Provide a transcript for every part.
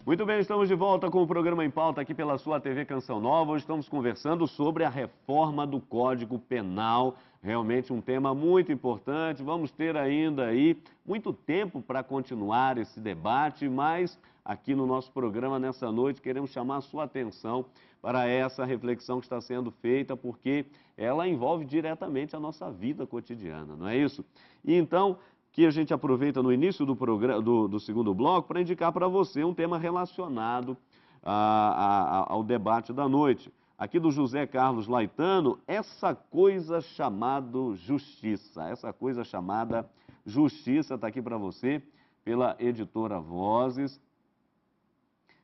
Muito bem, estamos de volta com o programa Em Pauta aqui pela sua TV Canção Nova. Hoje estamos conversando sobre a reforma do Código Penal. Realmente um tema muito importante. Vamos ter ainda aí muito tempo para continuar esse debate, mas aqui no nosso programa nessa noite queremos chamar a sua atenção para essa reflexão que está sendo feita, porque ela envolve diretamente a nossa vida cotidiana, não é isso? E então, que a gente aproveita no início do programa, do segundo bloco para indicar para você um tema relacionado ao debate da noite. Aqui do José Carlos Laitano, essa coisa chamada justiça. Essa coisa chamada justiça está aqui para você pela editora Vozes.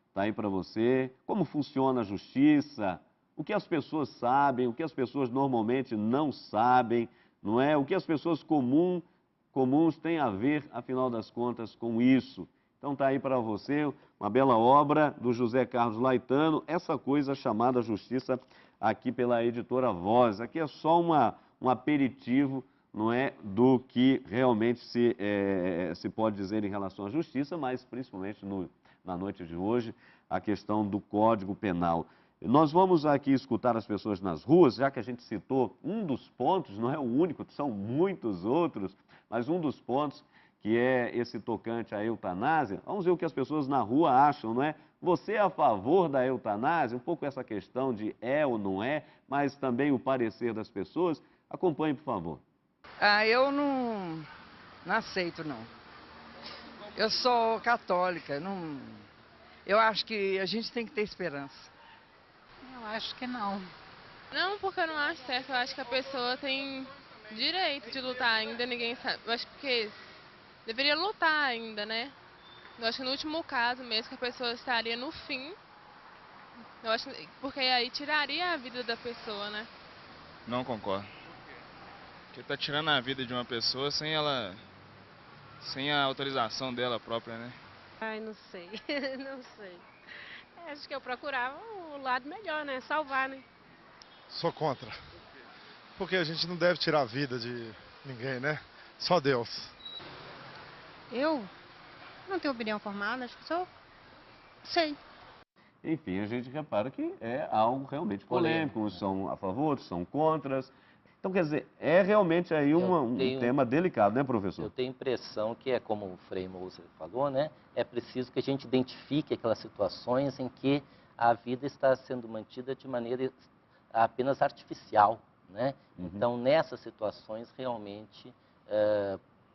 Está aí para você. Como funciona a justiça? O que as pessoas sabem, o que as pessoas normalmente não sabem, não é? O que as pessoas comuns têm a ver, afinal das contas, com isso. Então está aí para você uma bela obra do José Carlos Laitano, essa coisa chamada justiça, aqui pela editora Voz. Aqui é só um aperitivo, não é, do que realmente se pode dizer em relação à justiça, mas principalmente na noite de hoje, a questão do Código Penal. Nós vamos aqui escutar as pessoas nas ruas, já que a gente citou um dos pontos, não é o único, são muitos outros, mas um dos pontos que é esse tocante à eutanásia. Vamos ver o que as pessoas na rua acham, não é? Você é a favor da eutanásia? Um pouco essa questão de é ou não é, mas também o parecer das pessoas. Acompanhe, por favor. Eu não aceito, não. Eu sou católica, não... Eu acho que a gente tem que ter esperança. Eu acho que não. Não, porque eu não acho certo. Eu acho que a pessoa tem direito de lutar ainda, ninguém sabe. Eu acho que deveria lutar ainda, né? Eu acho que no último caso mesmo, que a pessoa estaria no fim. Eu acho porque aí tiraria a vida da pessoa, né? Não concordo. Porque tá tirando a vida de uma pessoa sem a autorização dela própria, né? Ai, não sei, não sei. Acho que eu procurava o lado melhor, né? Salvar, né? Sou contra. Porque a gente não deve tirar a vida de ninguém, né? Só Deus. Eu não tenho opinião formada, acho que sou... Sei. Enfim, a gente repara que é algo realmente polêmico, uns são a favor, outros são contras. Então, quer dizer, é realmente aí um tema delicado, né, professor? Eu tenho a impressão que é como o Frei Moser falou, né? É preciso que a gente identifique aquelas situações em que a vida está sendo mantida de maneira apenas artificial, né? Uhum. Então, nessas situações, realmente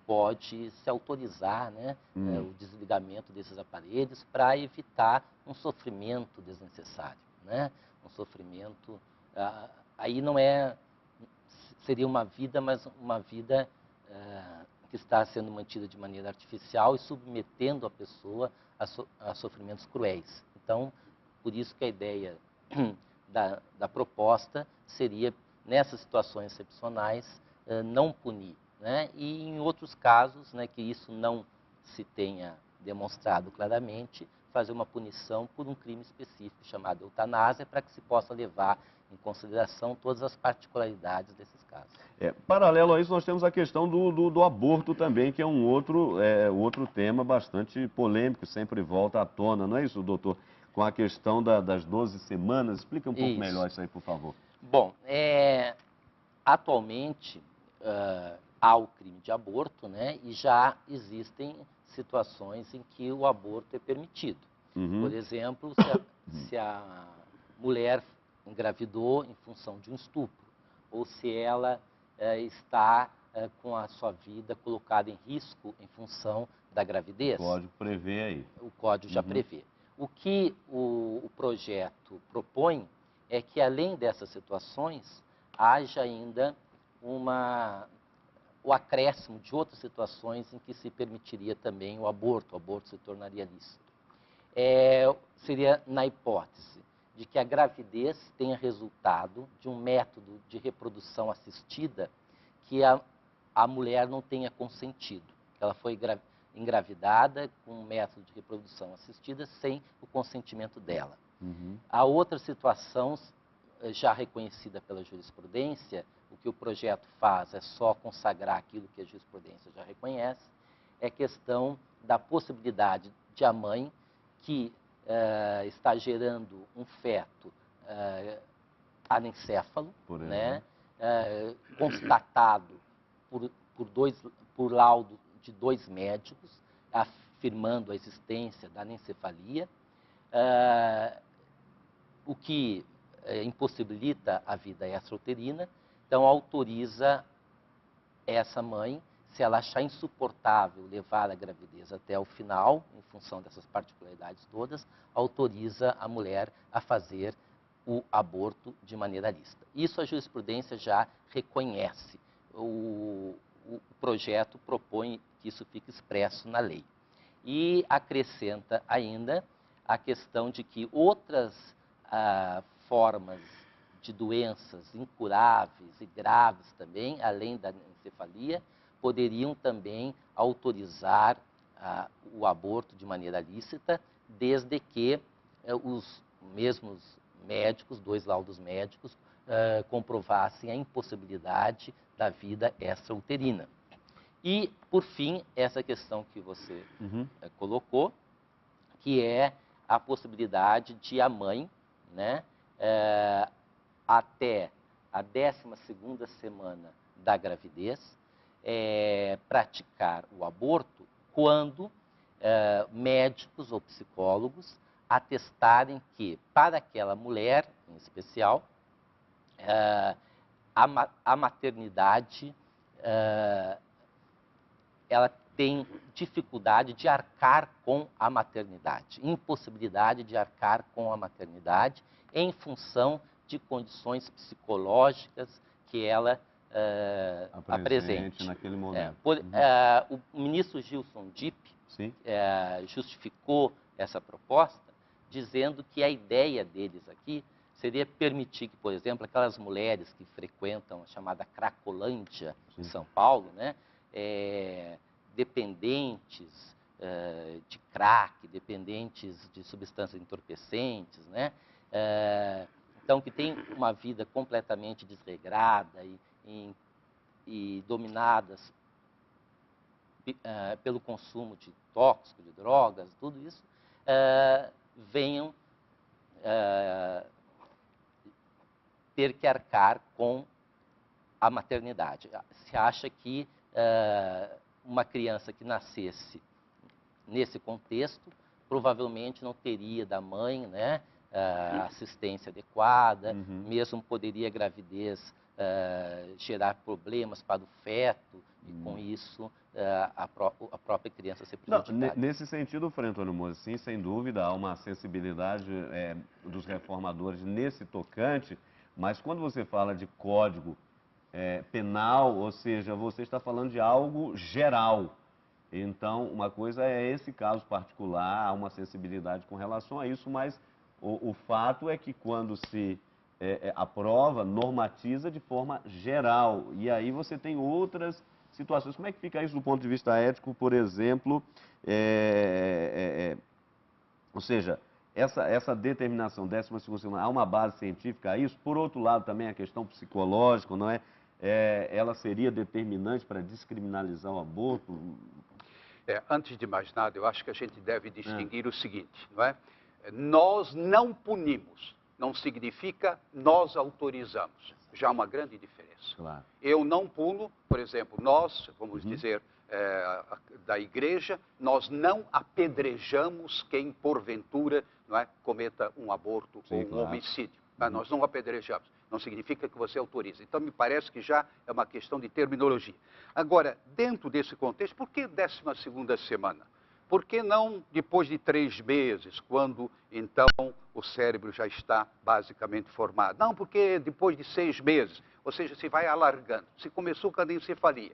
pode se autorizar, né, o desligamento desses aparelhos para evitar um sofrimento desnecessário, né? Um sofrimento... aí não é... Seria uma vida, mas uma vida que está sendo mantida de maneira artificial e submetendo a pessoa a sofrimentos cruéis. Então, por isso que a ideia da proposta seria, nessas situações excepcionais, não punir, né? E em outros casos, né, que isso não se tenha demonstrado claramente, fazer uma punição por um crime específico chamado eutanásia, para que se possa levar em consideração todas as particularidades desses casos. Paralelo a isso, nós temos a questão do aborto também, que é um outro tema bastante polêmico, sempre volta à tona, não é isso, doutor? Com a questão das 12 semanas. Explica um pouco melhor isso aí, por favor. Bom, atualmente há o crime de aborto, né? E já existem situações em que o aborto é permitido. Uhum. Por exemplo, se a mulher engravidou em função de um estupro, ou se ela está com a sua vida colocada em risco em função da gravidez. O código prevê aí. O código já prevê. O que o projeto propõe é que, além dessas situações, haja ainda o acréscimo de outras situações em que se permitiria também o aborto se tornaria lícito. Seria na hipótese de que a gravidez tenha resultado de um método de reprodução assistida que a mulher não tenha consentido. Ela foi engravidada com um método de reprodução assistida sem o consentimento dela. Uhum. A outra situação, já reconhecida pela jurisprudência, o que o projeto faz é só consagrar aquilo que a jurisprudência já reconhece, é questão da possibilidade de a mãe que está gerando um feto anencéfalo, né? Constatado por laudo de 2 médicos, afirmando a existência da anencefalia, o que impossibilita a vida extrauterina. Então, autoriza essa mãe, se ela achar insuportável levar a gravidez até o final, em função dessas particularidades todas, autoriza a mulher a fazer o aborto de maneira lícita. Isso a jurisprudência já reconhece. O projeto propõe que isso fique expresso na lei. E acrescenta ainda a questão de que outras formas de doenças incuráveis e graves também, além da encefalia, poderiam também autorizar o aborto de maneira lícita, desde que os mesmos médicos, 2 laudos médicos, comprovassem a impossibilidade da vida extrauterina. E, por fim, essa questão que você colocou, que é a possibilidade de a mãe, né, até a 12ª semana da gravidez, praticar o aborto quando médicos ou psicólogos atestarem que, para aquela mulher, em especial, a maternidade, ela tem dificuldade de arcar com a maternidade, impossibilidade de arcar com a maternidade em função de condições psicológicas que ela apresente. Naquele momento. O ministro Gilson Dipp justificou essa proposta dizendo que a ideia deles aqui seria permitir que, por exemplo, aquelas mulheres que frequentam a chamada Cracolândia em São Paulo, né, dependentes de crack, dependentes de substâncias entorpecentes, né, então que tem uma vida completamente desregrada e dominadas pelo consumo de tóxicos, de drogas, tudo isso, venham ter que arcar com a maternidade. Se acha que uma criança que nascesse nesse contexto provavelmente não teria da mãe, né, assistência adequada, mesmo poderia a gravidez gerar problemas para o feto e com isso a própria criança ser prejudicada. Nesse sentido, Frei Antônio Moura, sim, sem dúvida, há uma sensibilidade dos reformadores nesse tocante, mas quando você fala de código penal, ou seja, você está falando de algo geral. Então, uma coisa é esse caso particular, há uma sensibilidade com relação a isso, mas o fato é que quando se aprova, normatiza de forma geral. E aí você tem outras situações. Como é que fica isso do ponto de vista ético, por exemplo? Ou seja, essa determinação, 12ª semana, há uma base científica a isso? Por outro lado, também a questão psicológica, não é? Ela seria determinante para descriminalizar o aborto? Antes de mais nada, eu acho que a gente deve distinguir o seguinte, não é? Nós não punimos, não significa nós autorizamos. Já há uma grande diferença. Claro. Eu não puno, por exemplo, nós, vamos dizer, da igreja, nós não apedrejamos quem, porventura, não é, cometa um aborto ou um homicídio. Tá? Nós não apedrejamos. Não significa que você autoriza. Então, me parece que já é uma questão de terminologia. Agora, dentro desse contexto, por que 12ª semana? Por que não depois de 3 meses, quando, então, o cérebro já está basicamente formado? Não, porque depois de 6 meses, ou seja, se vai alargando. Se começou com a anencefalia.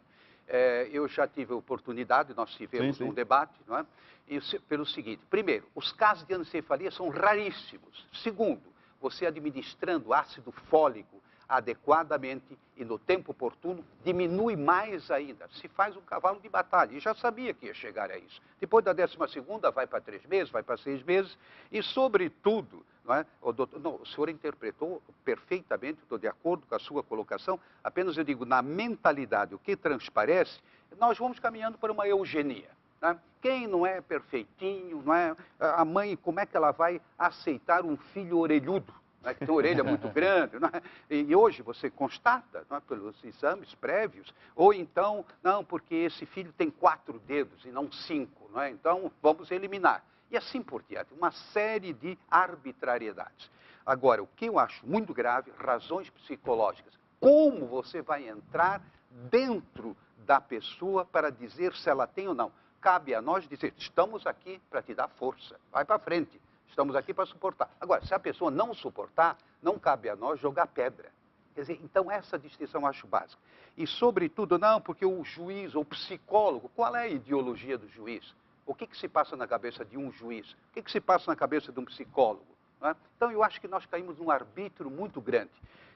Eu já tive a oportunidade, nós tivemos um debate, não é? E, pelo seguinte, primeiro, os casos de anencefalia são raríssimos. Segundo, você administrando ácido fólico adequadamente e no tempo oportuno, diminui mais ainda. Se faz um cavalo de batalha. E já sabia que ia chegar a isso. Depois da 12ª, vai para 3 meses, vai para 6 meses. E, sobretudo, não é? O senhor interpretou perfeitamente, estou de acordo com a sua colocação, apenas eu digo, na mentalidade, o que transparece, nós vamos caminhando para uma eugenia. Né? Quem não é perfeitinho, não é? A mãe, como é que ela vai aceitar um filho orelhudo? Né, que tem orelha muito grande, não é? E hoje você constata, não é, pelos exames prévios, ou então, não, porque esse filho tem 4 dedos e não 5, não é? Então vamos eliminar. E assim por diante, uma série de arbitrariedades. Agora, o que eu acho muito grave, razões psicológicas. Como você vai entrar dentro da pessoa para dizer se ela tem ou não? Cabe a nós dizer, estamos aqui para te dar força, vai para frente. Estamos aqui para suportar. Agora, se a pessoa não suportar, não cabe a nós jogar pedra. Quer dizer, então essa distinção eu acho básica. E, sobretudo, não, porque o juiz ou psicólogo, qual é a ideologia do juiz? O que se passa na cabeça de um juiz? O que se passa na cabeça de um psicólogo? Não é? Então, eu acho que nós caímos num arbítrio muito grande.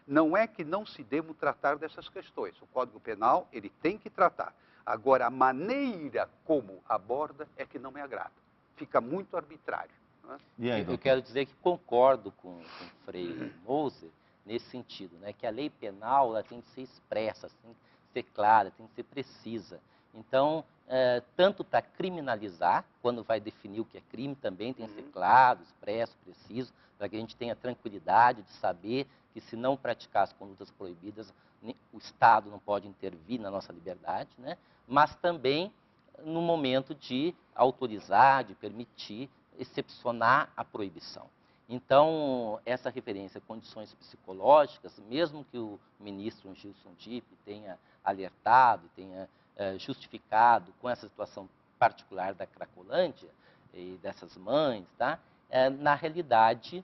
Não é que não se deva tratar dessas questões. O Código Penal, ele tem que tratar. Agora, a maneira como aborda é que não me agrada. Fica muito arbitrário. E aí, eu quero dizer que concordo com o Frei Moser nesse sentido, né, que a lei penal ela tem que ser expressa, tem que ser clara, tem que ser precisa. Então, tanto para criminalizar, quando vai definir o que é crime, também tem que ser claro, expresso, preciso, para que a gente tenha tranquilidade de saber que se não praticar as condutas proibidas, o Estado não pode intervir na nossa liberdade, né? Mas também no momento de autorizar, de permitir, excepcionar a proibição. Então, essa referência a condições psicológicas, mesmo que o ministro Gilson Dipp tenha alertado, tenha justificado com essa situação particular da Cracolândia e dessas mães, tá? Na realidade,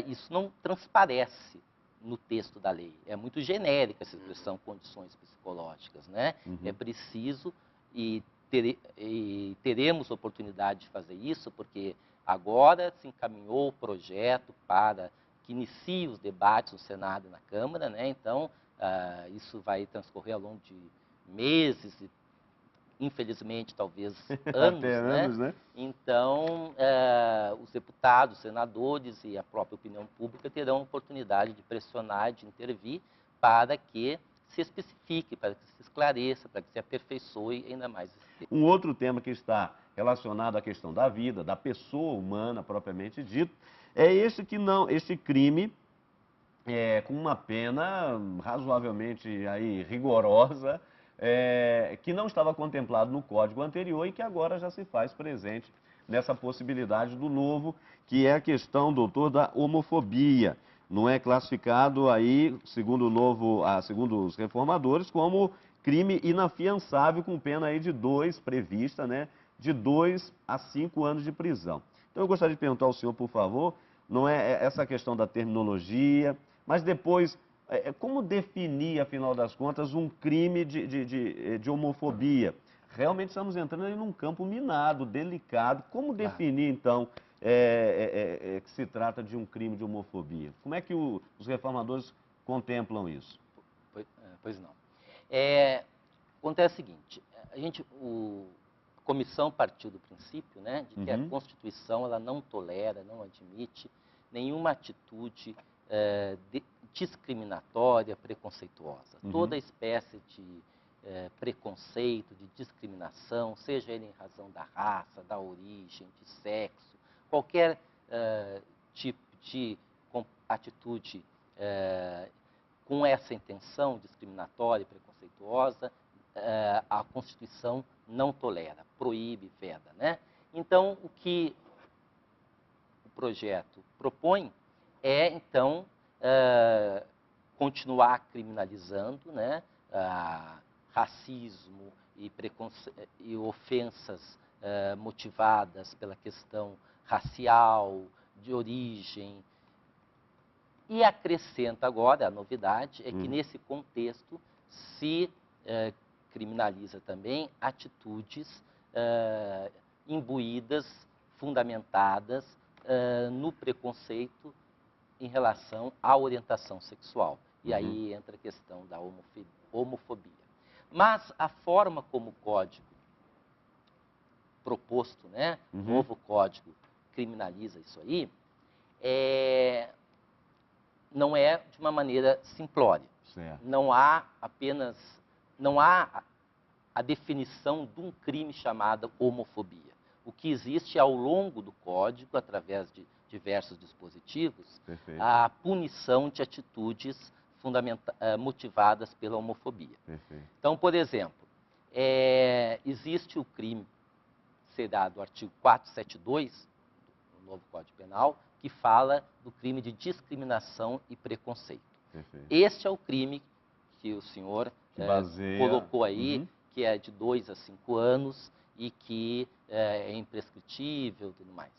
isso não transparece no texto da lei. É muito genérica essa expressão condições psicológicas, né? É preciso e teremos oportunidade de fazer isso, porque agora se encaminhou o projeto para que inicie os debates no Senado e na Câmara, né? Então, isso vai transcorrer ao longo de meses e, infelizmente, talvez anos, Até anos, né? Então, os deputados, senadores e a própria opinião pública terão oportunidade de pressionar, de intervir, para que se especifique, para que se esclareça, para que se aperfeiçoe ainda mais. Um outro tema que está relacionado à questão da vida, da pessoa humana propriamente dito, é esse crime com uma pena razoavelmente aí rigorosa, que não estava contemplado no código anterior e que agora já se faz presente nessa possibilidade do novo, que é a questão, doutor, da homofobia. Não é classificado aí, segundo os reformadores, como crime inafiançável, com pena aí prevista, né, de 2 a 5 anos de prisão. Então eu gostaria de perguntar ao senhor, por favor, não é essa questão da terminologia, mas depois, como definir, afinal das contas, um crime de homofobia? Realmente estamos entrando aí num campo minado, delicado. Como definir, então, que se trata de um crime de homofobia? Como é que os reformadores contemplam isso? Pois não. Acontece o seguinte, a comissão partiu do princípio, né, de que a Constituição ela não tolera, não admite nenhuma atitude discriminatória, preconceituosa. Toda espécie de preconceito, de discriminação, seja ele em razão da raça, da origem, de sexo, qualquer tipo de atitude com essa intenção discriminatória e preconceituosa, a Constituição não tolera, proíbe, veda, né? Então, o que o projeto propõe é, então, continuar criminalizando, né, racismo e ofensas motivadas pela questão racial, de origem. E acrescenta agora, a novidade, é que nesse contexto se criminaliza também atitudes imbuídas, fundamentadas no preconceito em relação à orientação sexual. E aí entra a questão da homofobia. Mas a forma como o código proposto, né, o novo código criminaliza isso aí, não é de uma maneira simplória. Certo. Não há a a definição de um crime chamado homofobia. O que existe ao longo do Código, através de diversos dispositivos, Perfeito. a punição de atitudes motivadas pela homofobia. Perfeito. Então, por exemplo, existe o crime, será do artigo 472 do novo Código Penal, que fala do crime de discriminação e preconceito. Perfeito. Este é o crime que o senhor colocou aí, que é de 2 a 5 anos e que é imprescritível e tudo mais.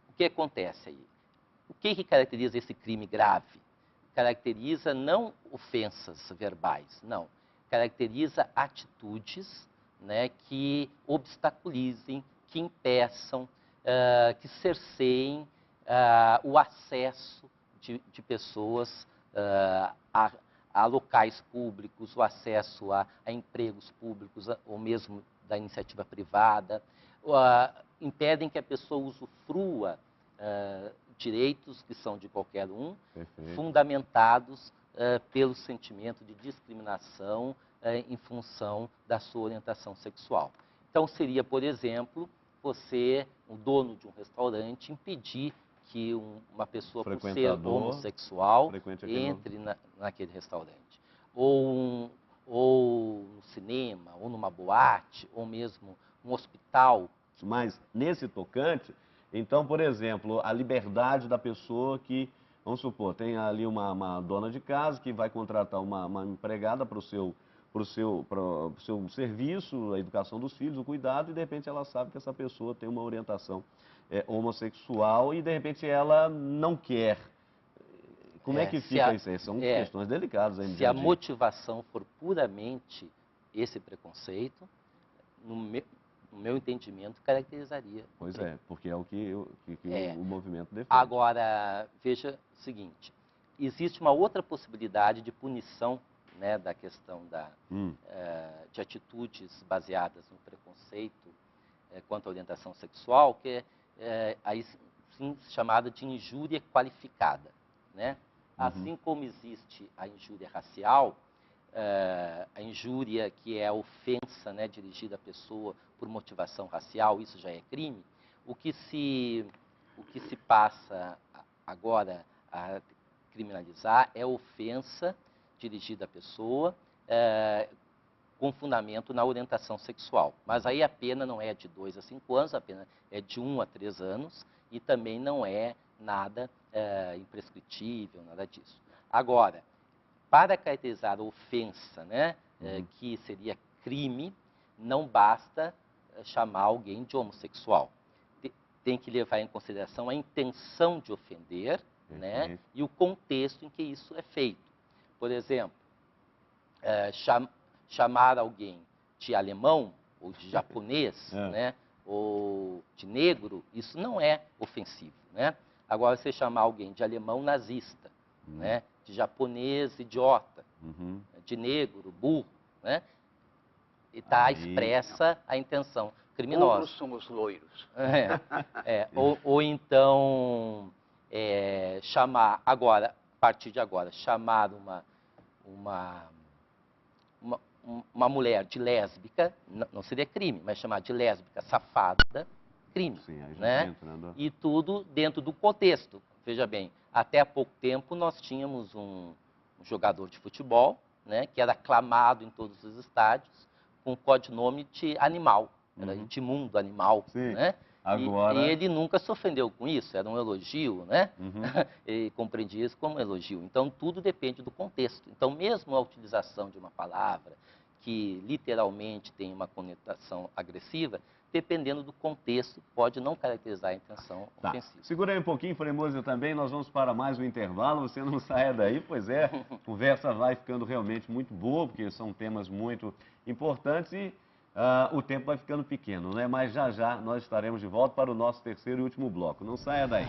O que acontece aí? O que caracteriza esse crime grave? Caracteriza não ofensas verbais, não. Caracteriza atitudes, né, que obstaculizem, que impeçam, que cerceiem o acesso de pessoas a locais públicos, o acesso a empregos públicos, ou mesmo da iniciativa privada, impedem que a pessoa usufrua direitos que são de qualquer um, Perfeito. fundamentados pelo sentimento de discriminação em função da sua orientação sexual. Então, seria, por exemplo, você, o dono de um restaurante, impedir que uma pessoa, por ser homossexual, entre naquele restaurante. Ou no cinema, ou numa boate, ou mesmo um hospital. Mas, nesse tocante, então, por exemplo, a liberdade da pessoa que, vamos supor, tem ali uma dona de casa que vai contratar uma empregada para o seu serviço, a educação dos filhos, o cuidado, e de repente ela sabe que essa pessoa tem uma orientação homossexual e de repente ela não quer. Como é que fica isso aí? São questões delicadas aí. Se a motivação for puramente esse preconceito, no meu entendimento, caracterizaria. Pois porque é o que o movimento defende. Agora, veja o seguinte, existe uma outra possibilidade de punição, né, da questão de atitudes baseadas no preconceito quanto à orientação sexual, que é aí sim chamada de injúria qualificada, né? Assim como existe a injúria racial, a injúria que é a ofensa, né, dirigida à pessoa por motivação racial, isso já é crime. O que se passa agora a criminalizar é a ofensa dirigida à pessoa com fundamento na orientação sexual. Mas aí a pena não é de 2 a 5 anos, a pena é de 1 a 3 anos e também não é nada imprescritível, nada disso. Agora, para caracterizar a ofensa, né, que seria crime, não basta chamar alguém de homossexual. Tem que levar em consideração a intenção de ofender, né, e o contexto em que isso é feito. Por exemplo, chamar alguém de alemão ou de japonês, né, ou de negro, isso não é ofensivo, né? Agora, você chamar alguém de alemão nazista, né, de japonês idiota, de negro burro, né, e está expressa a intenção criminosa. Burros somos loiros. Ou então chamar agora, a partir de agora, chamar uma mulher de lésbica, não seria crime, mas chamar de lésbica safada, crime. Sim, aí já né? tá entrando. E tudo dentro do contexto. Veja bem, até há pouco tempo nós tínhamos um jogador de futebol, né, que era aclamado em todos os estádios, com o codinome de animal, era Edmundo Animal, Sim. né? Agora... E ele nunca se ofendeu com isso, era um elogio, né? Ele compreendia isso como um elogio. Então, tudo depende do contexto. Então, mesmo a utilização de uma palavra que literalmente tem uma conotação agressiva, dependendo do contexto, pode não caracterizar a intenção ofensiva. Segura aí um pouquinho, Fremoso, também. Nós vamos para mais um intervalo. Você não saia daí, pois é. A conversa vai ficando realmente muito boa, porque são temas muito importantes e o tempo vai ficando pequeno, né? Mas já já nós estaremos de volta para o nosso terceiro e último bloco. Não saia daí.